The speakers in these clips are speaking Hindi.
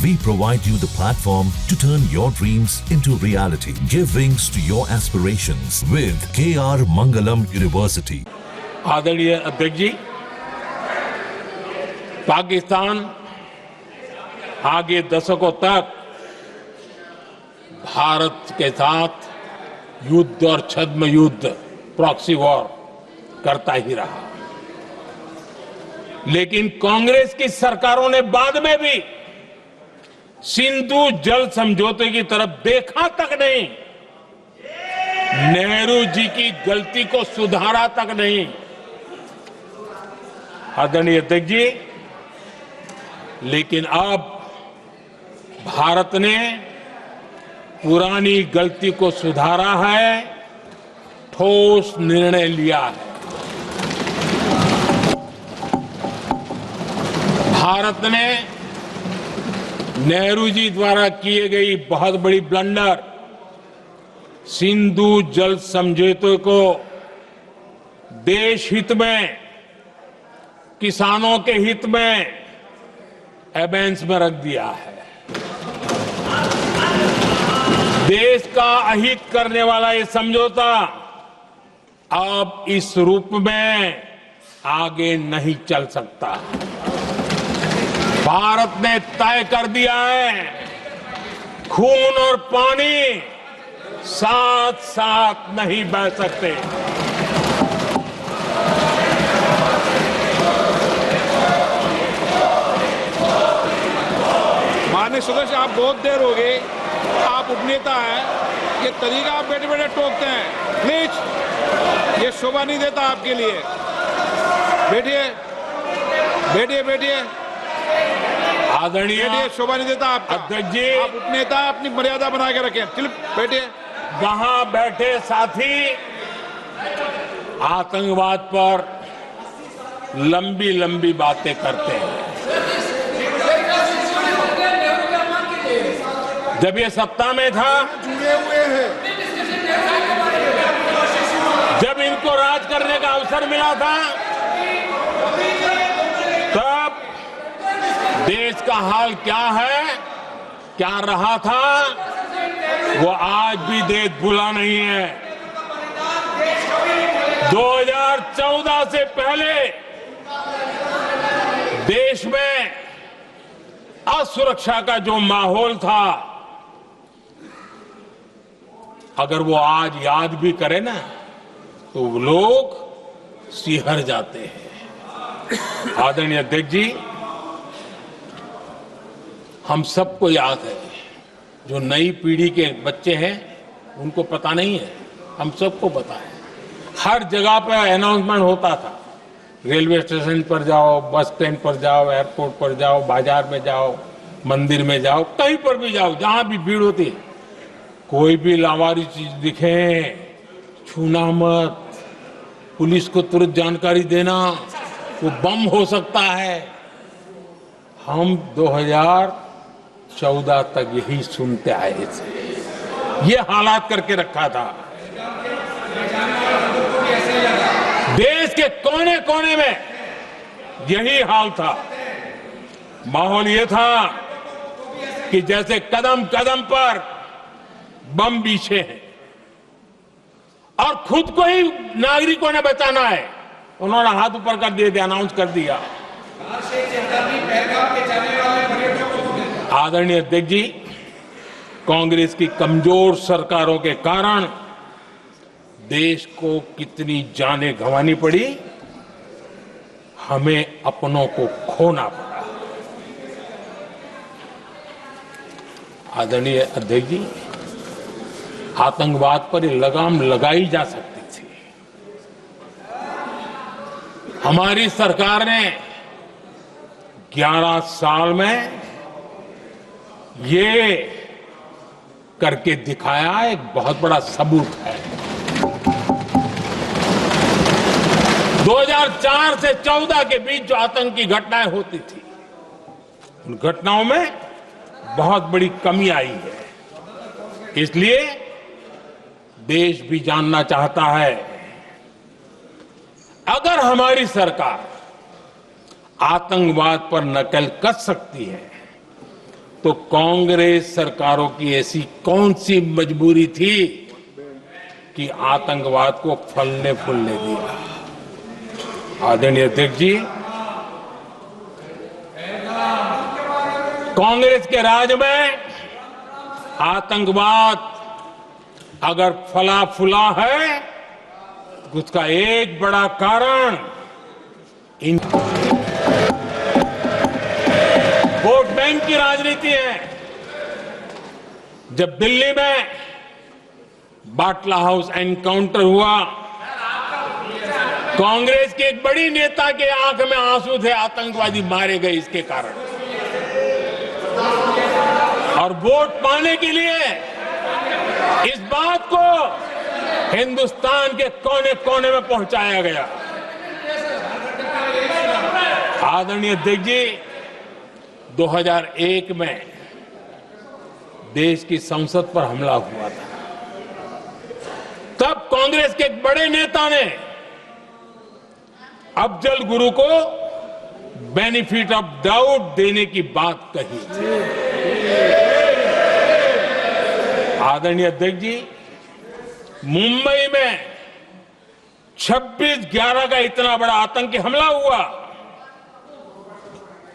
We provide you the platform to turn your dreams into reality. Give wings to your aspirations with KR Mangalam University. आदरणीय अध्यक्ष जी, पाकिस्तान आगे दशकों तक भारत के साथ युद्ध और छद्म युद्ध, प्रॉक्सी वॉर करता ही रहा। लेकिन कांग्रेस की सरकारों ने बाद में भी सिंधु जल समझौते की तरफ देखा तक नहीं, नेहरू जी की गलती को सुधारा तक नहीं। आदरणीय अध्यक्ष जी, लेकिन अब भारत ने पुरानी गलती को सुधारा है, ठोस निर्णय लिया है। भारत ने नेहरू जी द्वारा किए गई बहुत बड़ी ब्लंडर, सिंधु जल समझौते को देश हित में, किसानों के हित में एबेंस में रख दिया है। देश का अहित करने वाला ये समझौता अब इस रूप में आगे नहीं चल सकता। भारत ने तय कर दिया है, खून और पानी साथ साथ नहीं बह सकते। माननीय सदस्य, आप बहुत देर हो गई, आप उपनेता हैं, ये तरीका आप बैठे बैठे टोकते हैं, प्लीज, ये शोभा नहीं देता आपके लिए। बैठिए बैठिए बैठिए, आदरणीय शोभा नहीं देता आपका। अध्यक्ष जी, आप उपनेता, अपनी मर्यादा बना के रखें। चलिए बैठिए। वहां बैठे साथी आतंकवाद पर लंबी लंबी बातें करते हैं। जब ये सत्ता में था, जुड़े हुए हैं, जब इनको राज करने का अवसर मिला था, तब देश का हाल क्या है, क्या रहा था, वो आज भी देश भूला नहीं है। 2014 से पहले देश में असुरक्षा का जो माहौल था, अगर वो आज याद भी करे ना, तो लोग सिहर जाते हैं। आदरणीय अध्यक्ष जी, हम सबको याद है, जो नई पीढ़ी के बच्चे हैं उनको पता नहीं है, हम सबको पता है। हर जगह पर अनाउंसमेंट होता था, रेलवे स्टेशन पर जाओ, बस स्टैंड पर जाओ, एयरपोर्ट पर जाओ, बाजार में जाओ, मंदिर में जाओ, कहीं पर भी जाओ, जहां भी भीड़ होती है, कोई भी लावारिस चीज दिखे, छूना मत, पुलिस को तुरंत जानकारी देना, वो बम हो सकता है। हम 2014 तक यही सुनते आए थे, ये हालात करके रखा था। देश के कोने कोने में यही हाल था। माहौल ये था कि जैसे कदम कदम पर बम बिछे हैं और खुद को ही नागरिकों ने बचाना है। उन्होंने हाथ ऊपर कर दिए थे, अनाउंस कर दिया। आदरणीय अध्यक्ष जी, कांग्रेस की कमजोर सरकारों के कारण देश को कितनी जानें गंवानी पड़ी, हमें अपनों को खोना पड़ा। आदरणीय अध्यक्ष जी, आतंकवाद पर लगाम लगाई जा सकती थी। हमारी सरकार ने 11 साल में ये करके दिखाया, एक बहुत बड़ा सबूत है। 2004 से 14 के बीच जो आतंकी घटनाएं होती थी, उन घटनाओं में बहुत बड़ी कमी आई है। इसलिए देश भी जानना चाहता है, अगर हमारी सरकार आतंकवाद पर नकेल कस सकती है, तो कांग्रेस सरकारों की ऐसी कौन सी मजबूरी थी कि आतंकवाद को फलने फूलने दिया। आदरणीय अध्यक्ष जी, कांग्रेस के राज में आतंकवाद अगर फला फूला है तो उसका एक बड़ा कारण इन वोट बैंक की राजनीति है। जब दिल्ली में बाटला हाउस एनकाउंटर हुआ, कांग्रेस के एक बड़ी नेता के आंख में आंसू थे, आतंकवादी मारे गए इसके कारण। और वोट पाने के लिए इस बात को हिंदुस्तान के कोने कोने में पहुंचाया गया। आदरणीय अध्यक्ष जी, 2001 में देश की संसद पर हमला हुआ था। तब कांग्रेस के एक बड़े नेता ने अफजल गुरु को बेनिफिट ऑफ डाउट देने की बात कही थी। आदरणीय अध्यक्ष जी, मुंबई में 26/11 का इतना बड़ा आतंकी हमला हुआ,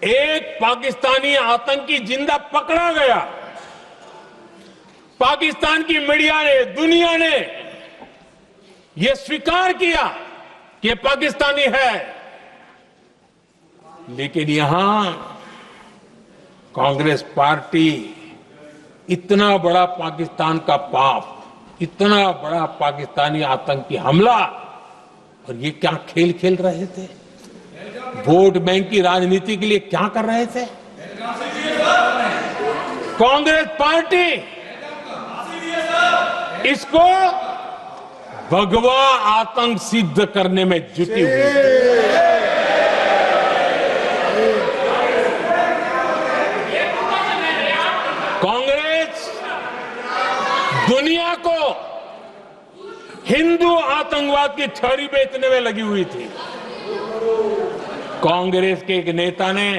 एक पाकिस्तानी आतंकी जिंदा पकड़ा गया। पाकिस्तान की मीडिया ने, दुनिया ने यह स्वीकार किया कि यह पाकिस्तानी है, लेकिन यहां कांग्रेस पार्टी इतना बड़ा पाकिस्तान का पाप, इतना बड़ा पाकिस्तानी आतंकी हमला, और ये क्या खेल खेल रहे थे? वोट बैंक की राजनीति के लिए क्या कर रहे थे? कांग्रेस पार्टी इसको भगवा आतंक सिद्ध करने में जुटी हुई है। कांग्रेस दुनिया को हिंदू आतंकवाद की थ्योरी बेचने में लगी हुई थी। कांग्रेस के एक नेता ने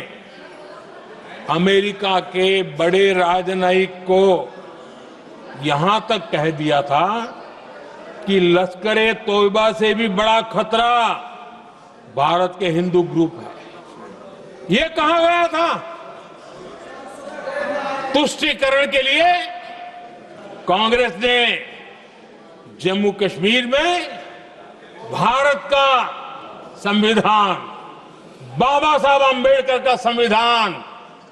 अमेरिका के बड़े राजनयिक को यहां तक कह दिया था कि लश्कर-ए तोयबा से भी बड़ा खतरा भारत के हिंदू ग्रुप है। यह कहा गया था। तुष्टीकरण के लिए कांग्रेस ने जम्मू कश्मीर में भारत का संविधान, बाबा साहब आंबेडकर का संविधान,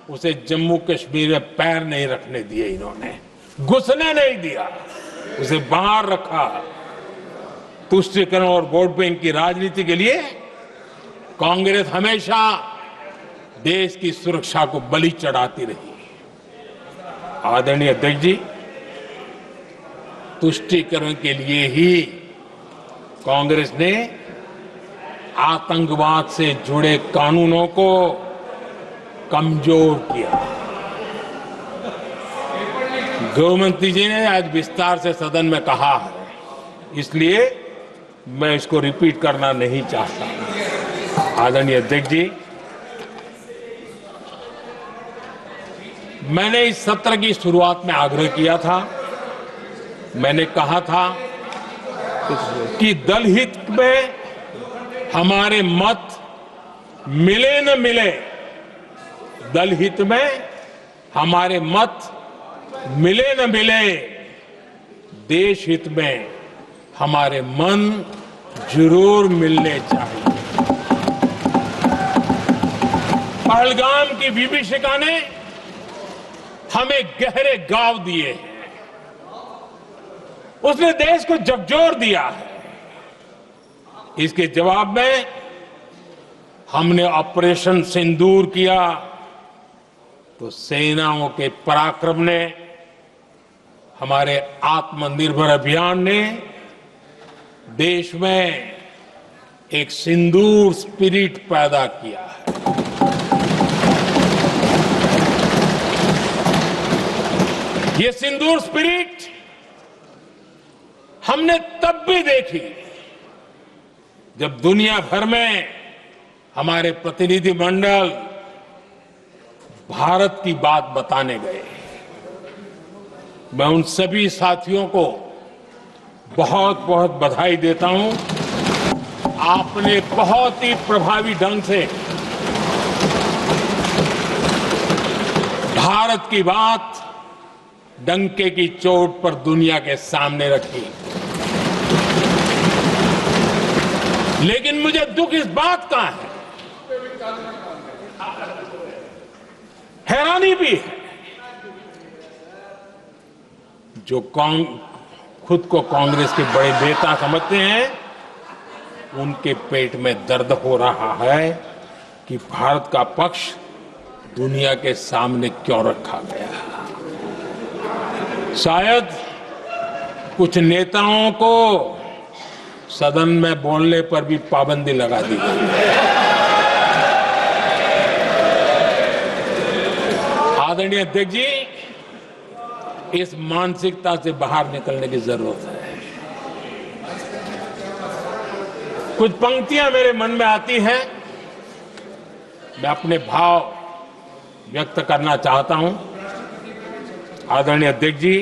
उसे जम्मू कश्मीर में पैर नहीं रखने दिए। इन्होंने घुसने नहीं दिया, उसे बाहर रखा। तुष्टीकरण और वोट बैंक की राजनीति के लिए कांग्रेस हमेशा देश की सुरक्षा को बलि चढ़ाती रही। आदरणीय अध्यक्ष जी, तुष्टीकरण के लिए ही कांग्रेस ने आतंकवाद से जुड़े कानूनों को कमजोर किया। गृहमंत्री जी ने आज विस्तार से सदन में कहा है, इसलिए मैं इसको रिपीट करना नहीं चाहता। आदरणीय अध्यक्ष जी, मैंने इस सत्र की शुरुआत में आग्रह किया था, मैंने कहा था कि दल हित में हमारे मत मिले न मिले, दल हित में हमारे मत मिले न मिले, देश हित में हमारे मन जरूर मिलने चाहिए। पहलगाम की विभीषिका ने हमें गहरे घाव दिए हैं, उसने देश को झकझोर दिया है। इसके जवाब में हमने ऑपरेशन सिंदूर किया, तो सेनाओं के पराक्रम ने, हमारे आत्मनिर्भर अभियान ने देश में एक सिंदूर स्पिरिट पैदा किया है। ये सिंदूर स्पिरिट हमने तब भी देखी जब दुनिया भर में हमारे प्रतिनिधि मंडल भारत की बात बताने गए। मैं उन सभी साथियों को बहुत बहुत बधाई देता हूं। आपने बहुत ही प्रभावी ढंग से भारत की बात डंके की चोट पर दुनिया के सामने रखी। लेकिन मुझे दुख इस बात का है, हैरानी भी है, जो खुद को कांग्रेस के बड़े नेता समझते हैं, उनके पेट में दर्द हो रहा है कि भारत का पक्ष दुनिया के सामने क्यों रखा गया। शायद कुछ नेताओं को सदन में बोलने पर भी पाबंदी लगा दी गई है। आदरणीय अध्यक्ष जी, इस मानसिकता से बाहर निकलने की जरूरत है। कुछ पंक्तियां मेरे मन में आती हैं, मैं अपने भाव व्यक्त करना चाहता हूं। आदरणीय अध्यक्ष जी,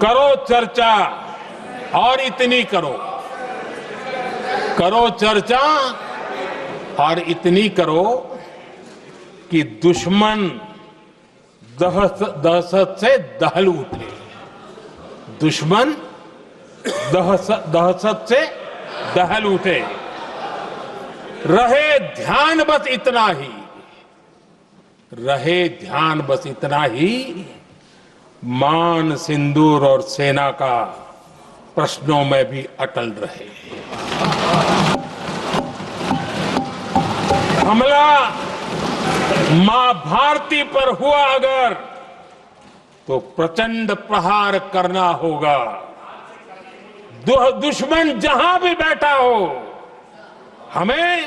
करो चर्चा और इतनी करो, करो चर्चा और इतनी करो कि दुश्मन दहशत से दहल उठे। दुश्मन दहशत से दहल उठे। रहे ध्यान बस इतना ही, रहे ध्यान बस इतना ही, मान सिंदूर और सेना का प्रश्नों में भी अटल रहे। हमला मां भारती पर हुआ अगर, तो प्रचंड प्रहार करना होगा। दुश्मन जहां भी बैठा हो, हमें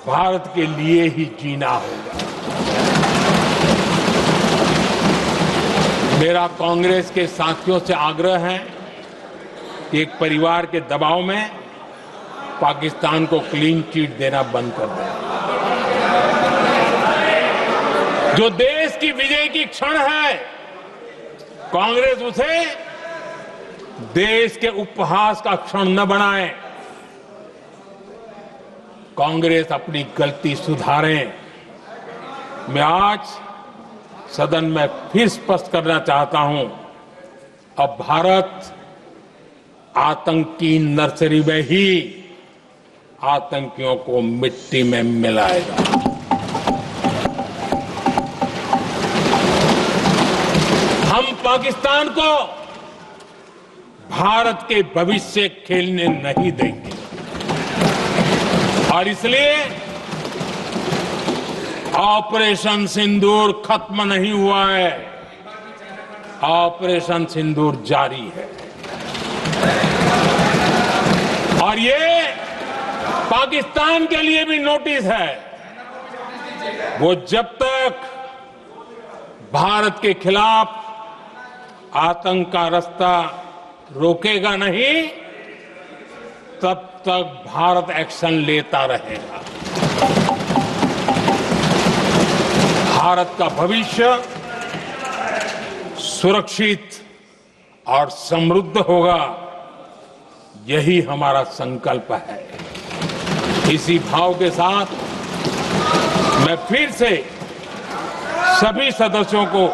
भारत के लिए ही जीना होगा। मेरा कांग्रेस के साथियों से आग्रह है कि एक परिवार के दबाव में पाकिस्तान को क्लीन चिट देना बंद कर दें। जो देश की विजय की क्षण है, कांग्रेस उसे देश के उपहास का क्षण न बनाए। कांग्रेस अपनी गलती सुधारें। मैं आज सदन में फिर स्पष्ट करना चाहता हूं, अब भारत आतंकी नर्सरी में ही आतंकियों को मिट्टी में मिलाएगा। हम पाकिस्तान को भारत के भविष्य खेलने नहीं देंगे और इसलिए ऑपरेशन सिंदूर खत्म नहीं हुआ है, ऑपरेशन सिंदूर जारी है। और ये पाकिस्तान के लिए भी नोटिस है। वो जब तक भारत के खिलाफ आतंक का रास्ता रोकेगा नहीं, तब तक भारत एक्शन लेता रहेगा। भारत का भविष्य सुरक्षित और समृद्ध होगा, यही हमारा संकल्प है। इसी भाव के साथ मैं फिर से सभी सदस्यों को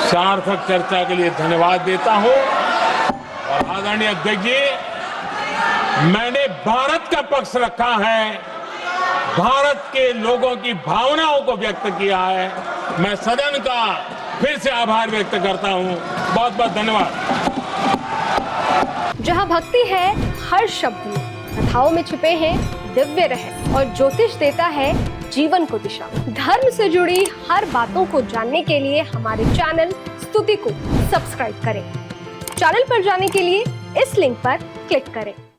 सार्थक चर्चा के लिए धन्यवाद देता हूं। और आदरणीय अध्यक्ष जी, मैंने भारत का पक्ष रखा है, भारत के लोगों की भावनाओं को व्यक्त किया है। मैं सदन का फिर से आभार व्यक्त करता हूं। बहुत बहुत धन्यवाद। जहां भक्ति है हर शब्द में, कथाओं में छुपे हैं दिव्य रहस्य और ज्योतिष देता है जीवन को दिशा। धर्म से जुड़ी हर बातों को जानने के लिए हमारे चैनल स्तुति को सब्सक्राइब करें। चैनल पर जाने के लिए इस लिंक पर क्लिक करें।